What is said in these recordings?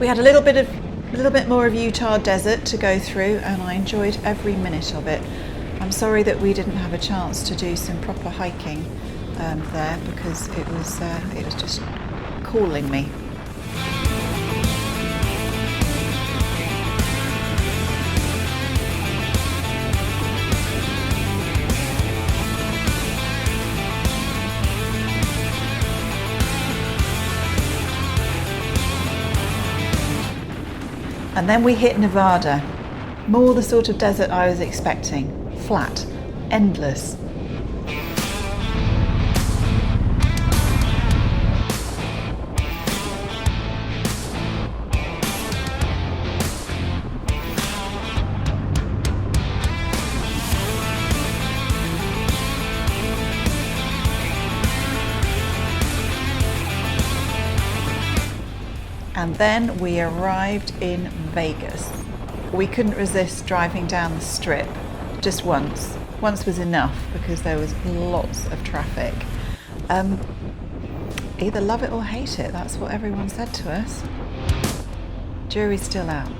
We had a little bit more of Utah desert to go through, and I enjoyed every minute of it. I'm sorry that we didn't have a chance to do some proper hiking there, because it was just calling me. And then we hit Nevada. More the sort of desert I was expecting. Flat, endless. And then we arrived in Vegas. We couldn't resist driving down the strip just once. Once was enough because there was lots of traffic. Either love it or hate it, that's what everyone said to us. Jury's still out.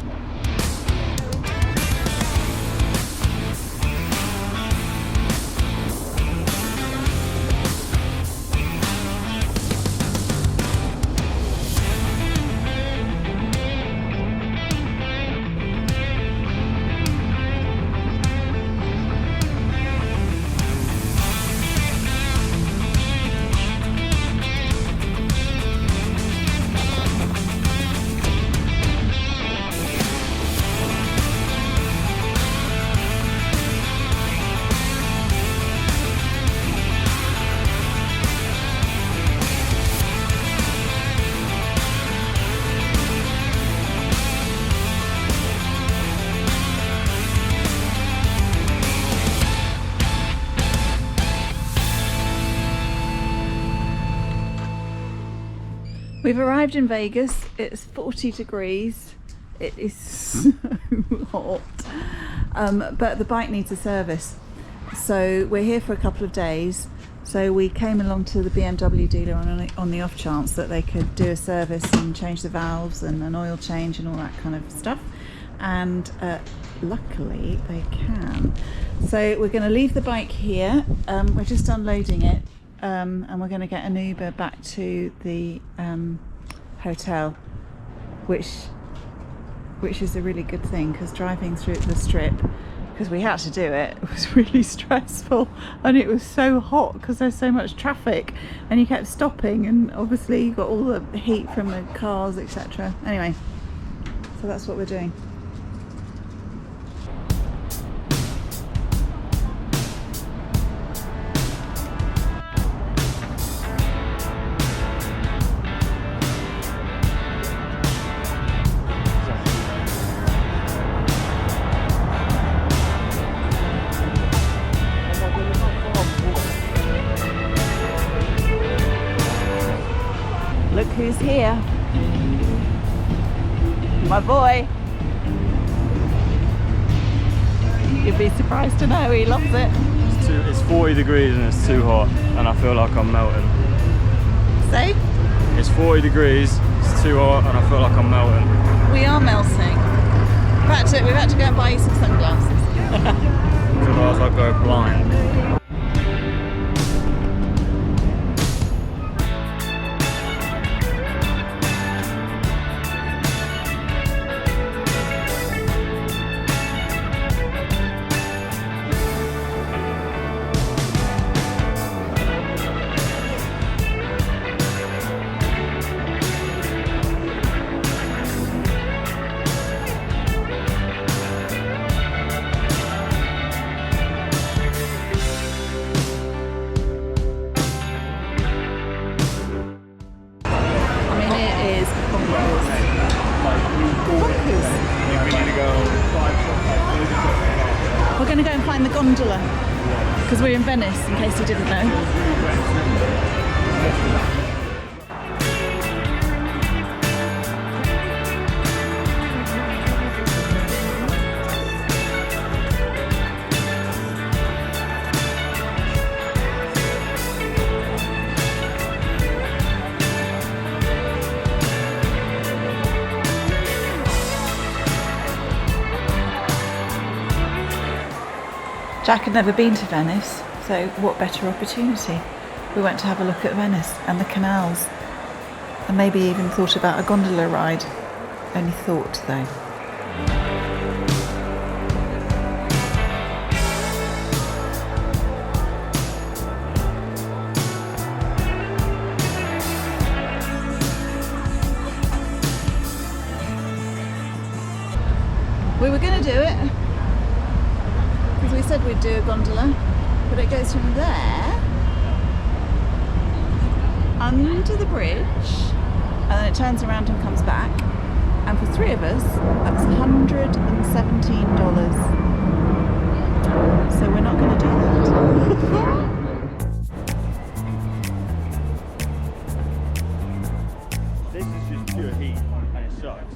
We've arrived in Vegas. It's 40 degrees. It is so hot. But the bike needs a service. So we're here for a couple of days. So we came along to the BMW dealer on the off chance that they could do a service and change the valves and an oil change and all that kind of stuff. And luckily they can. So we're going to leave the bike here. We're just unloading it. And we're going to get an Uber back to the hotel, which is a really good thing, because driving through the strip, because we had to do it, was really stressful, and it was so hot because there's so much traffic and you kept stopping, and obviously you got all the heat from the cars, etc. Anyway, so that's what we're doing. Look who's here. My boy. You'd be surprised to know he loves it. It's 40 degrees and it's too hot, and I feel like I'm melting. See? It's 40 degrees, it's too hot, and I feel like I'm melting. We are melting. We've had to go and buy you some sunglasses. Otherwise I'll go blind. We're going to go and find the gondola, because we're in Venice, in case you didn't know. Jack had never been to Venice, so what better opportunity? We went to have a look at Venice and the canals, and maybe even thought about a gondola ride. Only thought, though. We were going to do it because we said we'd do a gondola, but it goes from there under the bridge and then it turns around and comes back, and for 3 of us that's $117, so we're not going to do that. This is just pure heat and it sucks.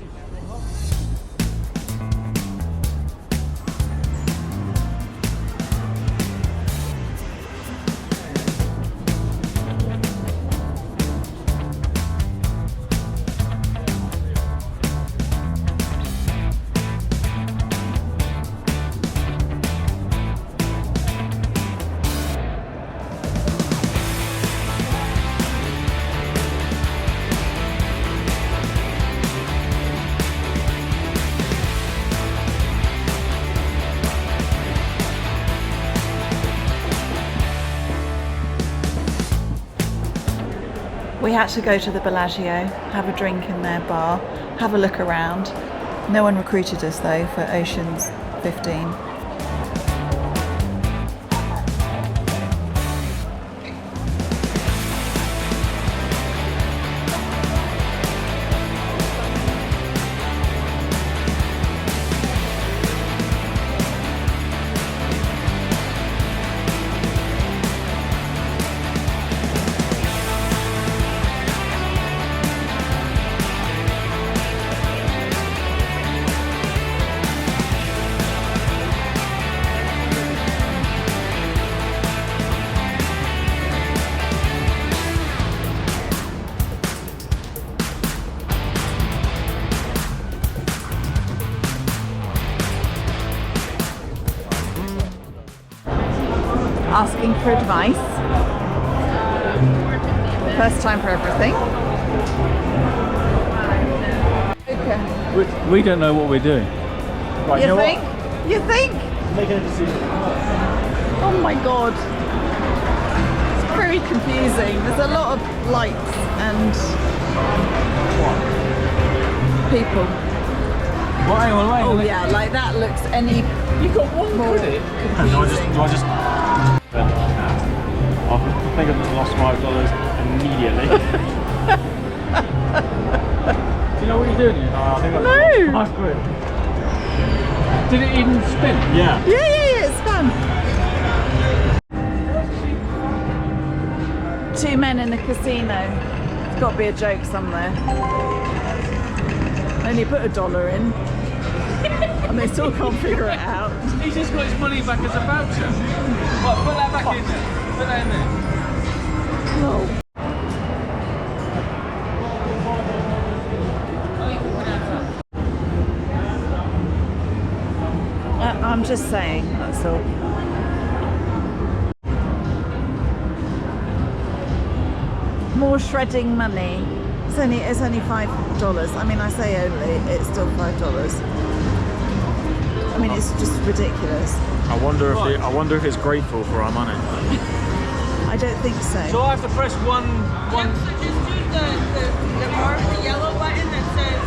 We had to go to the Bellagio, have a drink in their bar, have a look around. No one recruited us though for Ocean's 15. Asking for advice. First time for everything. Okay. We don't know what we're doing. Right, You think? You think? Making a decision. Oh my god. It's very confusing. There's a lot of lights and people. Well, hang on, Oh yeah, like that looks any You got one more credit. confusing. Do I just? I think I've just lost $5 immediately. Do you know what you're doing here? I think I've lost £5. Did it even spin? Yeah. Yeah, it's fun. 2 men in a casino. It's got to be a joke somewhere. Only put $1 in, and they still can't figure it out. He's just got his money back as a voucher. Right, put that back in there. Put that in there. No. I'm just saying, that's all. More shredding money. It's only $5. I mean, I say only, it's still $5. I mean, it's just ridiculous. I wonder if it's grateful for our money. I don't think so. So I have to press one. So just do the mark, the yellow button that says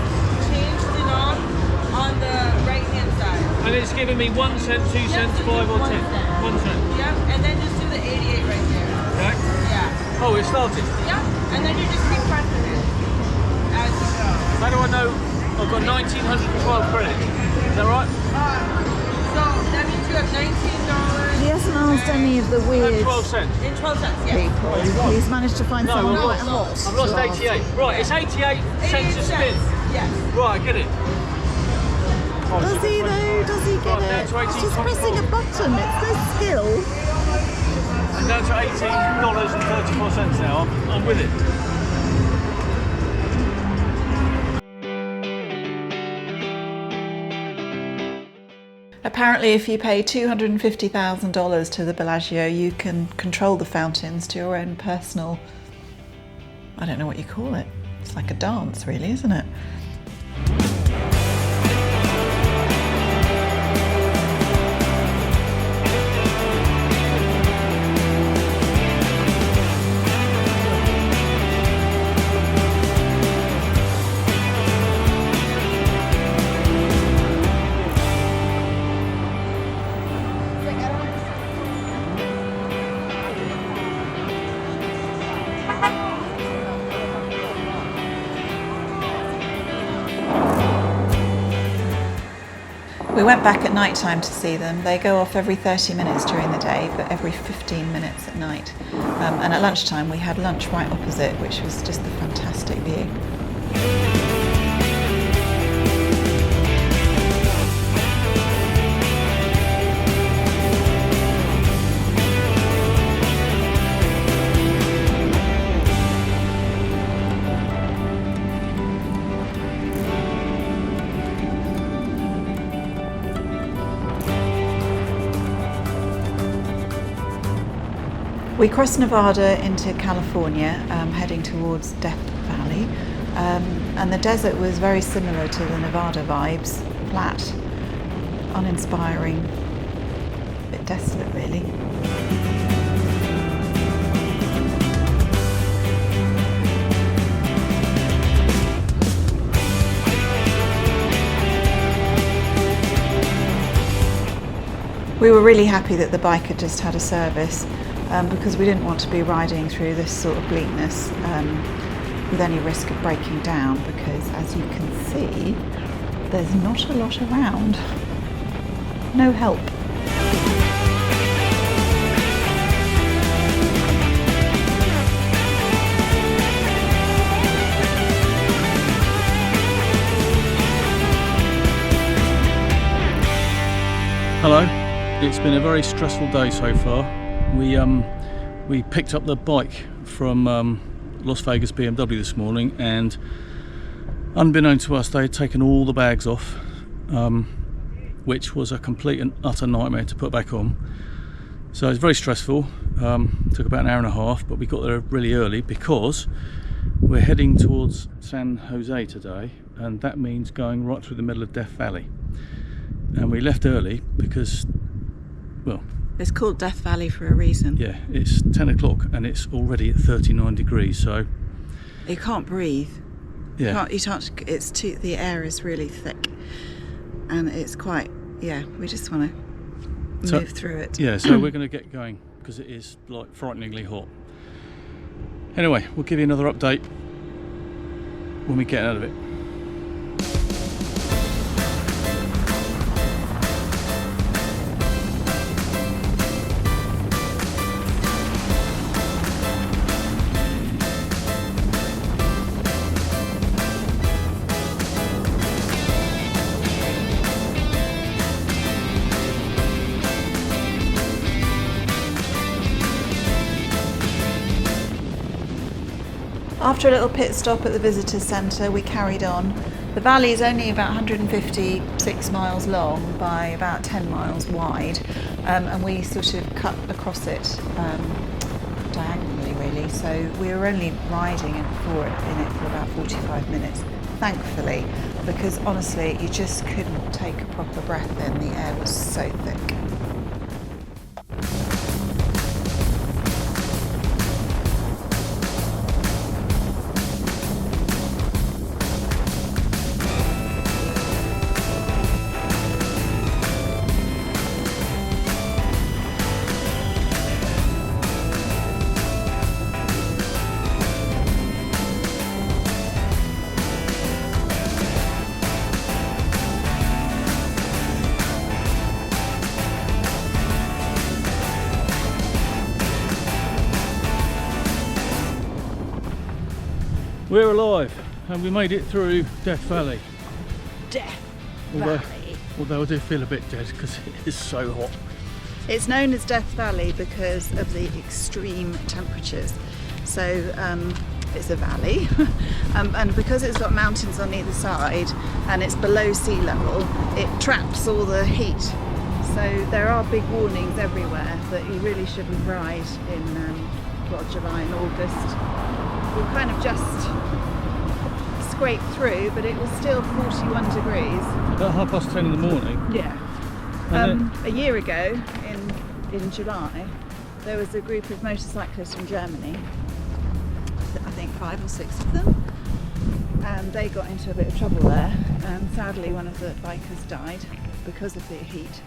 change to on the right hand side. And it's giving me 1 cent, 2 cents, 5 or 10. 1 cent. Yep, and then just do the 88 right there. Okay. Yeah. Oh, it started. Yep, and then you just keep pressing it as you go. How do I know I've got 1,912 credits? Is that right? So that means you have $19. He hasn't asked any of the weird 12 cents. In 12 cents, yes. people. He's managed to find someone I've quite lost, hot. I've lost to ask. 88. Right, it's 88 cents a spin. Yes. Right, I get it. Does he though? Does he get Right, it? down to It's just 18.4. pressing a button. It's no skill. I'm down to $18.34 now. I'm with it. Apparently if you pay $250,000 to the Bellagio, you can control the fountains to your own personal, I don't know what you call it. It's like a dance really, isn't it? We went back at night time to see them. They go off every 30 minutes during the day, but every 15 minutes at night. And at lunchtime we had lunch right opposite, which was just a fantastic view. We crossed Nevada into California, heading towards Death Valley, and the desert was very similar to the Nevada vibes, flat, uninspiring, a bit desolate really. We were really happy that the bike had just had a service. Because we didn't want to be riding through this sort of bleakness with any risk of breaking down, because as you can see, there's not a lot around. No help. Hello, it's been a very stressful day so far. We picked up the bike from Las Vegas BMW this morning, and unbeknown to us they had taken all the bags off, which was a complete and utter nightmare to put back on. So it's very stressful. Took about an hour and a half, but we got there really early because we're heading towards San Jose today, and that means going right through the middle of Death Valley. And we left early because, well, it's called Death Valley for a reason. yeah, it's 10 o'clock and it's already at 39 degrees, so You can't breathe. yeah, The air is really thick, and it's quite. Yeah, we just want to move through it. yeah. So we're going to get going because it is like frighteningly hot. Anyway, we'll give you another update when we get out of it. After a little pit stop at the visitor centre, we carried on. The valley is only about 156 miles long by about 10 miles wide, and we sort of cut across it diagonally really, so we were only riding in it for about 45 minutes, thankfully, because honestly you just couldn't take a proper breath in, the air was so thick. We're alive and we made it through Death Valley. Death Although Valley. I do feel a bit dead because it is so hot. It's known as Death Valley because of the extreme temperatures. So it's a valley, and because it's got mountains on either side and it's below sea level, it traps all the heat So there are big warnings everywhere that you really shouldn't ride in July and August. We kind of just scraped through, but it was still 41 degrees. About 10:30 in the morning. Yeah. A year ago, in July, there was a group of motorcyclists from Germany, I think 5 or 6 of them, and they got into a bit of trouble there, and sadly one of the bikers died because of the heat,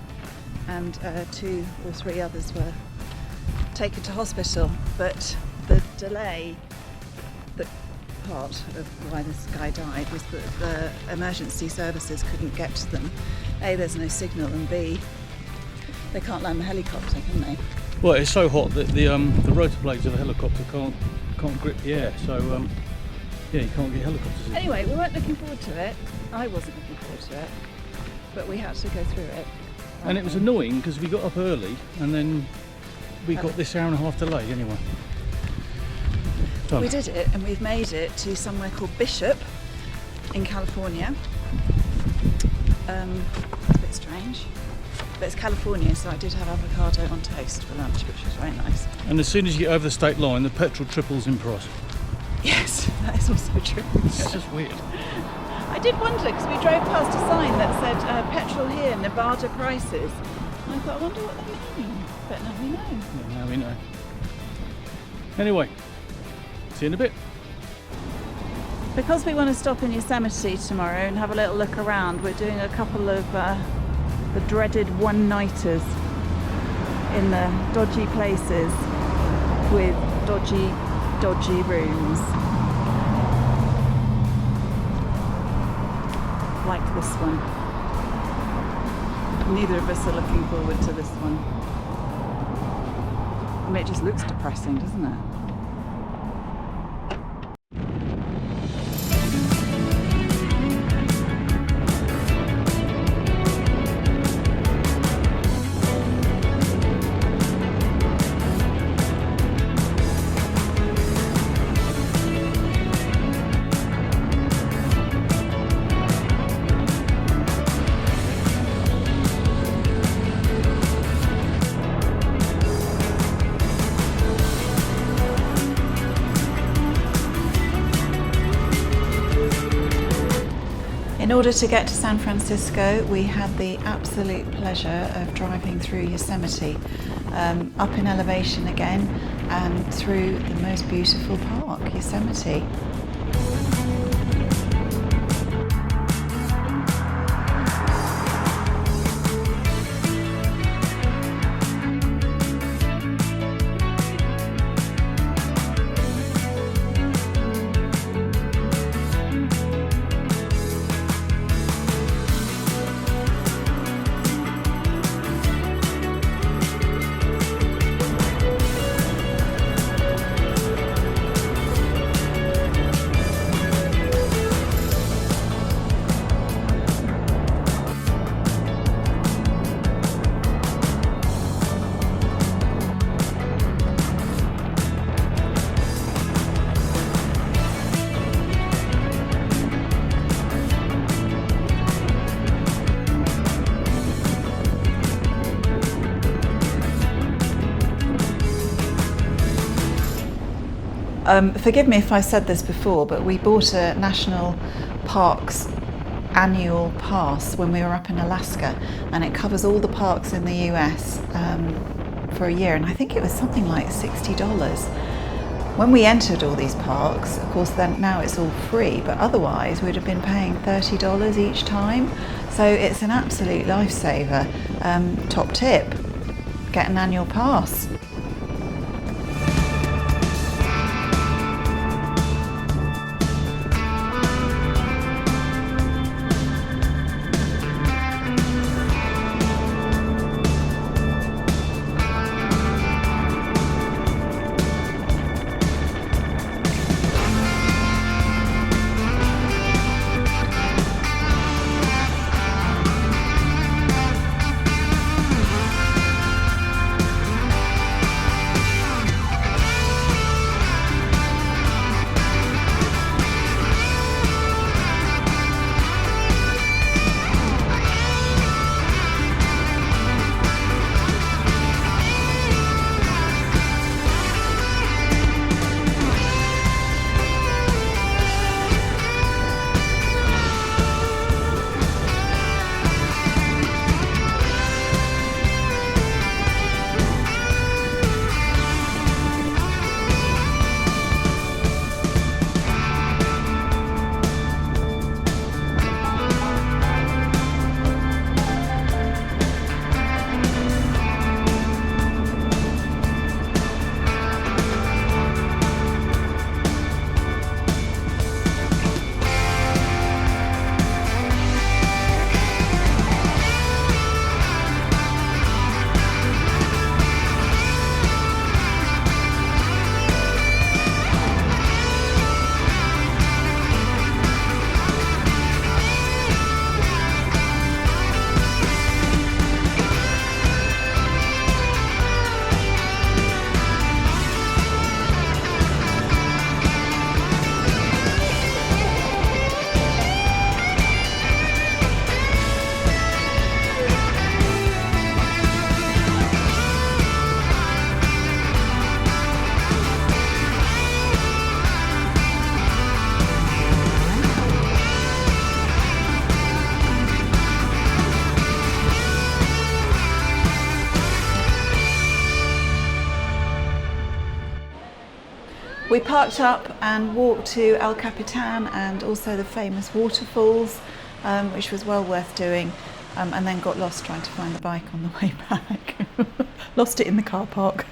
and 2 or 3 others were taken to hospital. But the delay, the part of why this guy died, was that the emergency services couldn't get to them. A, there's no signal, and B, they can't land the helicopter, can they? Well, it's so hot that the rotor blades of a helicopter can't grip the air, so yeah, you can't get helicopters in. Anyway, we weren't looking forward to it. I wasn't looking forward to it, but we had to go through it. And it was annoying because we got up early and then we got this hour and a half delay anyway. Done. We did it, and we've made it to somewhere called Bishop in California. It's a bit strange, but it's California, so I did have avocado on toast for lunch, which was very nice. And as soon as you get over the state line, the petrol triples in price. Yes, that is also true. It's just weird. I did wonder, because we drove past a sign that said petrol here, Nevada prices. And I thought, I wonder what they mean. But now we know. Yeah, now we know. Anyway, see you in a bit. Because we want to stop in Yosemite tomorrow and have a little look around, we're doing a couple of the dreaded one-nighters in the dodgy places with dodgy rooms. Like this one. Neither of us are looking forward to this one. I mean, it just looks depressing, doesn't it? In order to get to San Francisco, we had the absolute pleasure of driving through Yosemite, up in elevation again, and through the most beautiful park, Yosemite. Forgive me if I said this before, but we bought a national parks annual pass when we were up in Alaska, and it covers all the parks in the US for a year, and I think it was something like $60. When we entered all these parks, of course, then now it's all free, but otherwise we'd have been paying $30 each time. So it's an absolute lifesaver. Top tip, get an annual pass. We parked up and walked to El Capitan and also the famous waterfalls, which was well worth doing, and then got lost trying to find the bike on the way back. Lost it in the car park.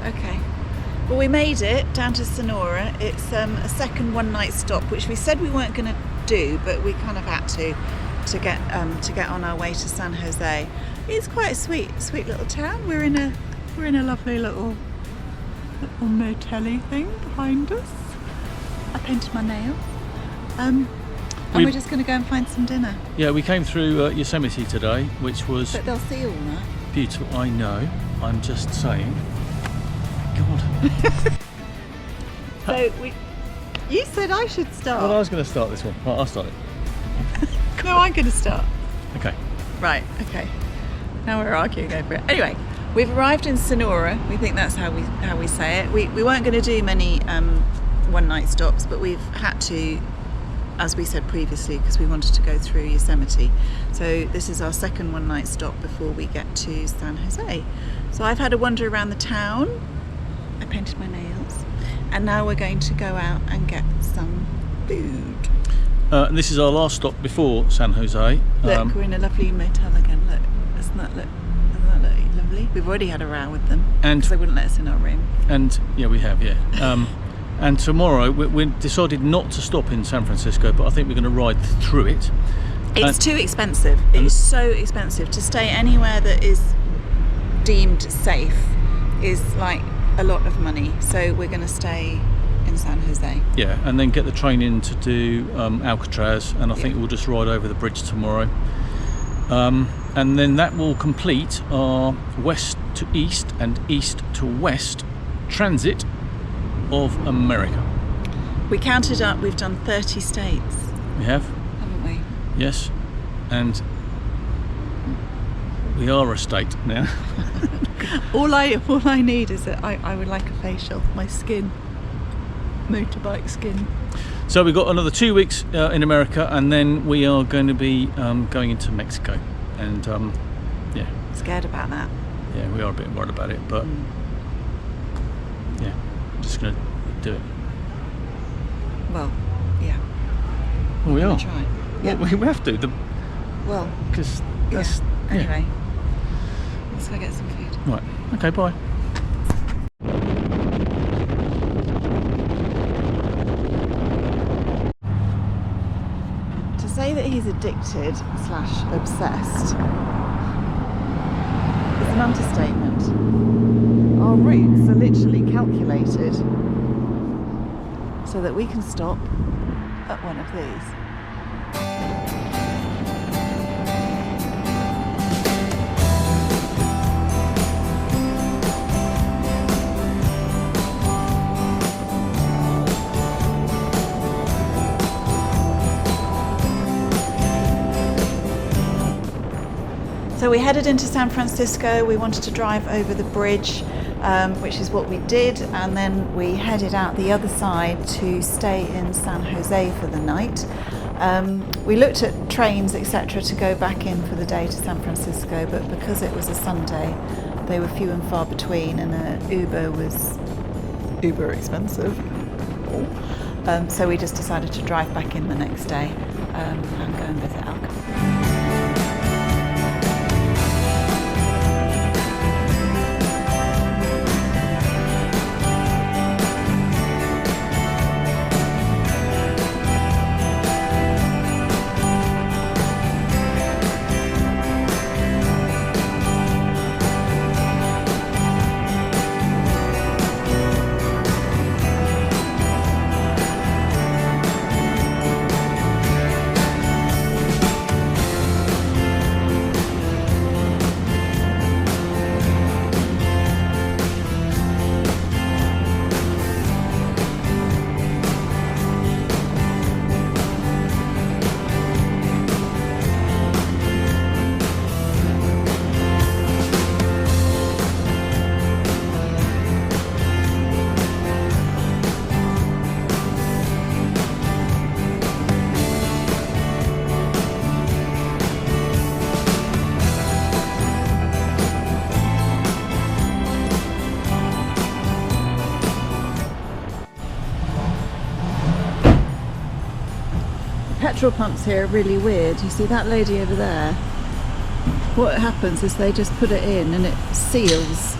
Okay. Well, we made it down to Sonora. It's a second one-night stop, which we said we weren't going to do, but we kind of had to get on our way to San Jose. It's quite a sweet little town. We're in a lovely little motel-y thing behind us. I painted my nails. And we're just going to go and find some dinner. Yeah, we came through Yosemite today, which was But they'll see all that. beautiful. I know. I'm just saying. God. So you said I should start. Well, I was going to start this one. Right, I'll start it. No, I'm going to start. Okay. Right, okay. Now we're arguing over it. Anyway, we've arrived in Sonora. We think that's how we say it. We weren't going to do many one-night stops, but we've had to, as we said previously, because we wanted to go through Yosemite. So this is our second one-night stop before we get to San Jose. So I've had a wander around the town. I painted my nails. And now we're going to go out and get some food. And this is our last stop before San Jose. Look, we're in a lovely motel again. Look, doesn't that look lovely? We've already had a row with them because they wouldn't let us in our room. And yeah, we have, yeah. And tomorrow we decided not to stop in San Francisco, but I think we're going to ride through it. It's too expensive. It is so expensive to stay anywhere that is deemed safe. Is like a lot of money. So we're going to stay in San Jose. Yeah, and then get the train in to do Alcatraz, and I think we'll just ride over the bridge tomorrow. And then that will complete our west to east and east to west transit of America. We counted up, we've done 30 states. We have? Haven't we? Yes. And we are a state now. all I need is that I would like a facial. My skin. Motorbike skin. So we've got another 2 weeks in America, and then we are going to be going into Mexico. And yeah. Scared about that. Yeah, we are a bit worried about it, but yeah, just going to do it. Well, yeah. Well, we are. Try. Yeah, we have to. Well, because that's anyway. Let's go get some food. Right. Okay. Bye. To say that he's addicted / obsessed is an understatement. Our routes are literally calculated so that we can stop at one of these. So we headed into San Francisco. We wanted to drive over the bridge, which is what we did, and then we headed out the other side to stay in San Jose for the night. We looked at trains, etc., to go back in for the day to San Francisco, but because it was a Sunday, they were few and far between, and Uber was uber expensive. So we just decided to drive back in the next day and go and visit Alcatraz. Petrol pumps here are really weird. You see that lady over there? What happens is they just put it in and it seals,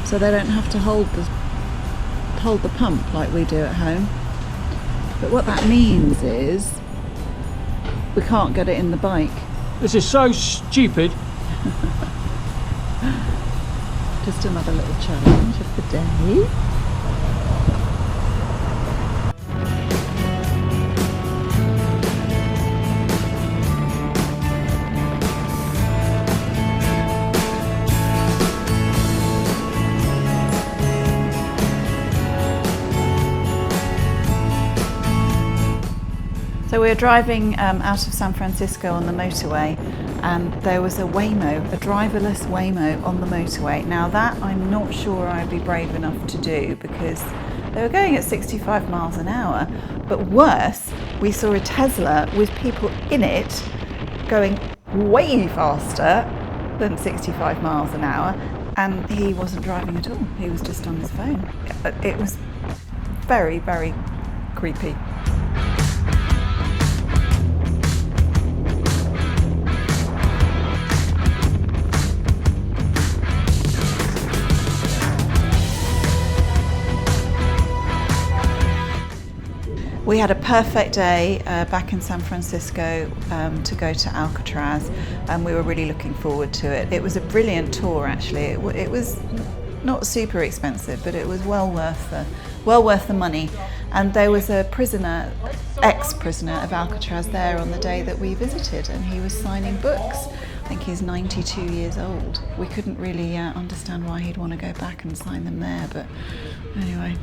so they don't have to hold the pump like we do at home. But what that means is we can't get it in the bike. This is so stupid. Just another little challenge of the day. So we were driving out of San Francisco on the motorway, and there was a Waymo, a driverless Waymo on the motorway. Now that I'm not sure I'd be brave enough to do, because they were going at 65 miles an hour. But worse, we saw a Tesla with people in it going way faster than 65 miles an hour, and he wasn't driving at all. He was just on his phone. It was very, very creepy. We had a perfect day back in San Francisco to go to Alcatraz, and we were really looking forward to it. It was a brilliant tour, actually. It was not super expensive, but it was well worth the money. And there was a prisoner, ex-prisoner of Alcatraz there on the day that we visited, and he was signing books. I think he's 92 years old. We couldn't really understand why he'd want to go back and sign them there, but anyway.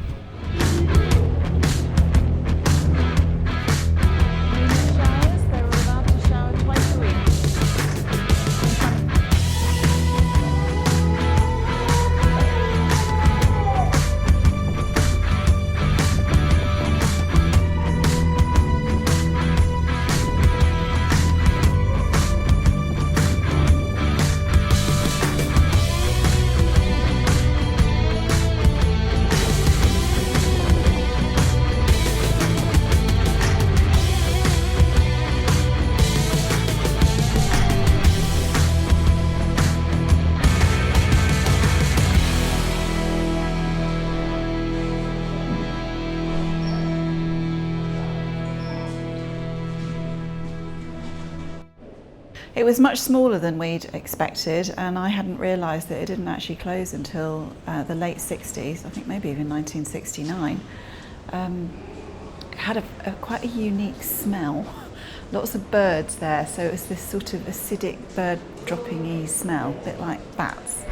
It was much smaller than we'd expected, and I hadn't realised that it didn't actually close until the late 60s, I think maybe even 1969. It had quite a unique smell. Lots of birds there, so it was this sort of acidic bird dropping-y smell, a bit like bats.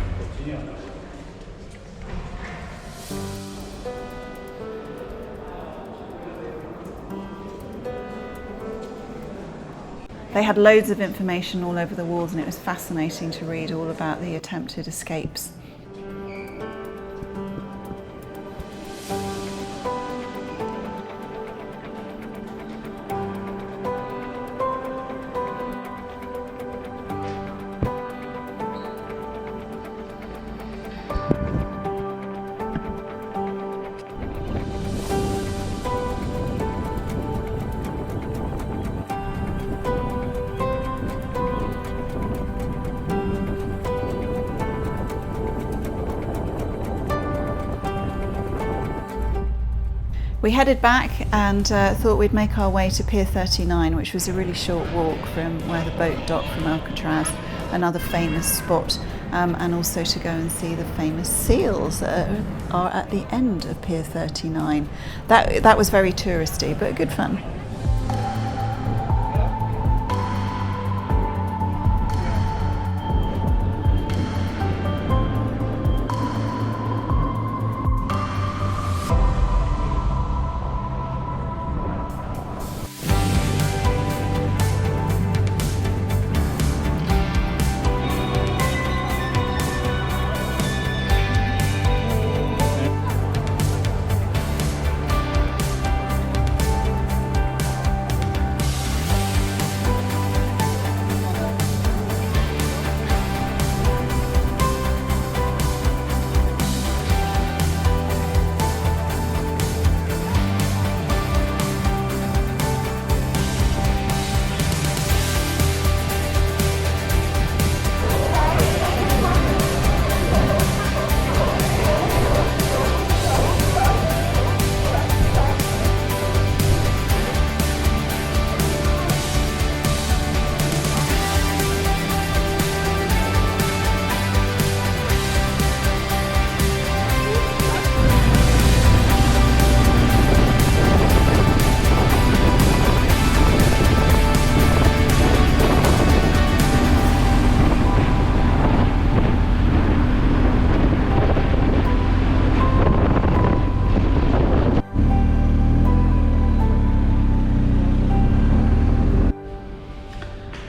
They had loads of information all over the walls, and it was fascinating to read all about the attempted escapes. We headed back and thought we'd make our way to Pier 39, which was a really short walk from where the boat docked from Alcatraz, another famous spot, and also to go and see the famous seals that are at the end of Pier 39. That was very touristy, but good fun.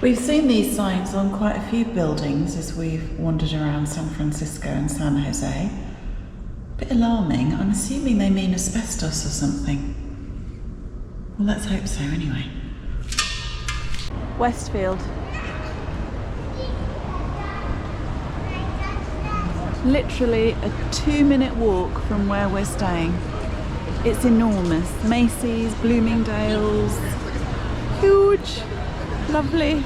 We've seen these signs on quite a few buildings as we've wandered around San Francisco and San Jose. A bit alarming. I'm assuming they mean asbestos or something. Well, let's hope so anyway. Westfield. Literally a 2-minute walk from where we're staying. It's enormous. Macy's, Bloomingdale's, huge, lovely.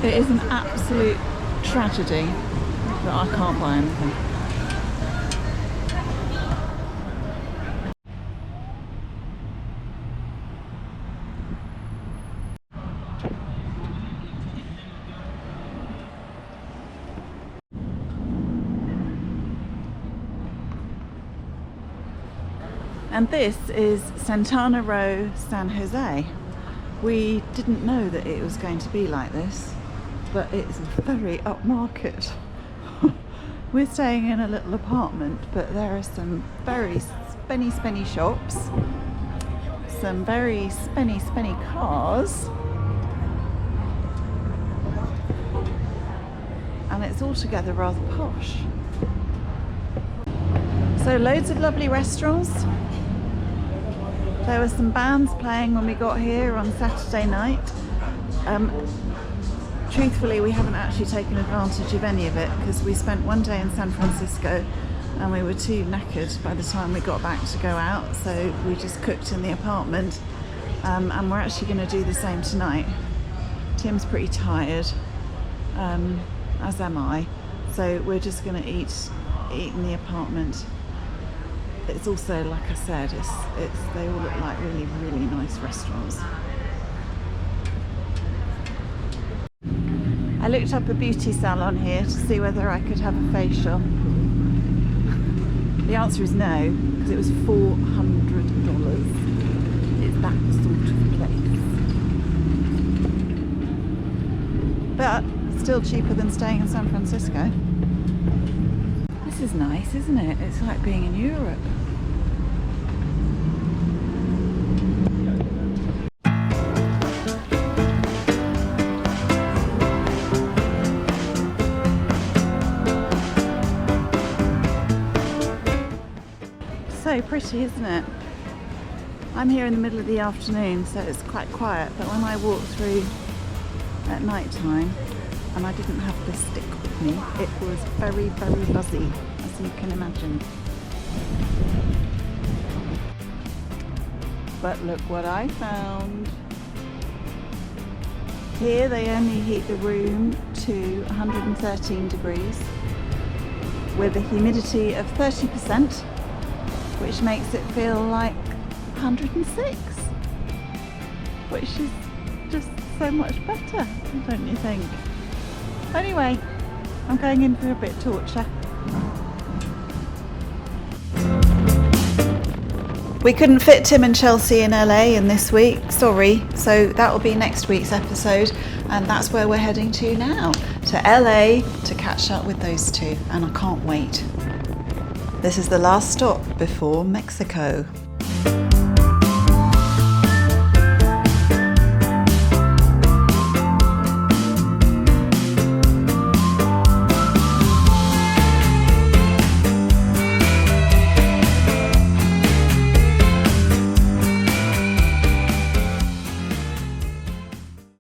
It is an absolute tragedy that I can't buy anything. And this is Santana Row, San Jose. We didn't know that it was going to be like this, but it's very upmarket. We're staying in a little apartment, but there are some very spenny shops, some very spenny cars, and it's altogether rather posh. So loads of lovely restaurants. There were some bands playing when we got here on Saturday night. Truthfully, we haven't actually taken advantage of any of it because we spent one day in San Francisco and we were too knackered by the time we got back to go out, so we just cooked in the apartment, and we're actually going to do the same tonight. Tim's pretty tired, as am I, so we're just going to eat in the apartment. It's also, like I said, they all look like really nice restaurants. I looked up a beauty salon here to see whether I could have a facial. The answer is no, because it was $400. It's that sort of place. But still cheaper than staying in San Francisco. This is nice, isn't it? It's like being in Europe. so pretty, isn't it? I'm here in the middle of the afternoon, so it's quite quiet, but when I walk through at night time and I didn't have the stick with me, it was very, very buzzy, as you can imagine. But look what I found. Here they only heat the room to 113 degrees with a humidity of 30%, which makes it feel like 106, which is just so much better, don't you think? Anyway, I'm going in for a bit of torture. We couldn't fit Tim and Chelsea in LA in this week, sorry, so that will be next week's episode, and that's where we're heading to now, to LA to catch up with those two, and I can't wait. This is the last stop before Mexico.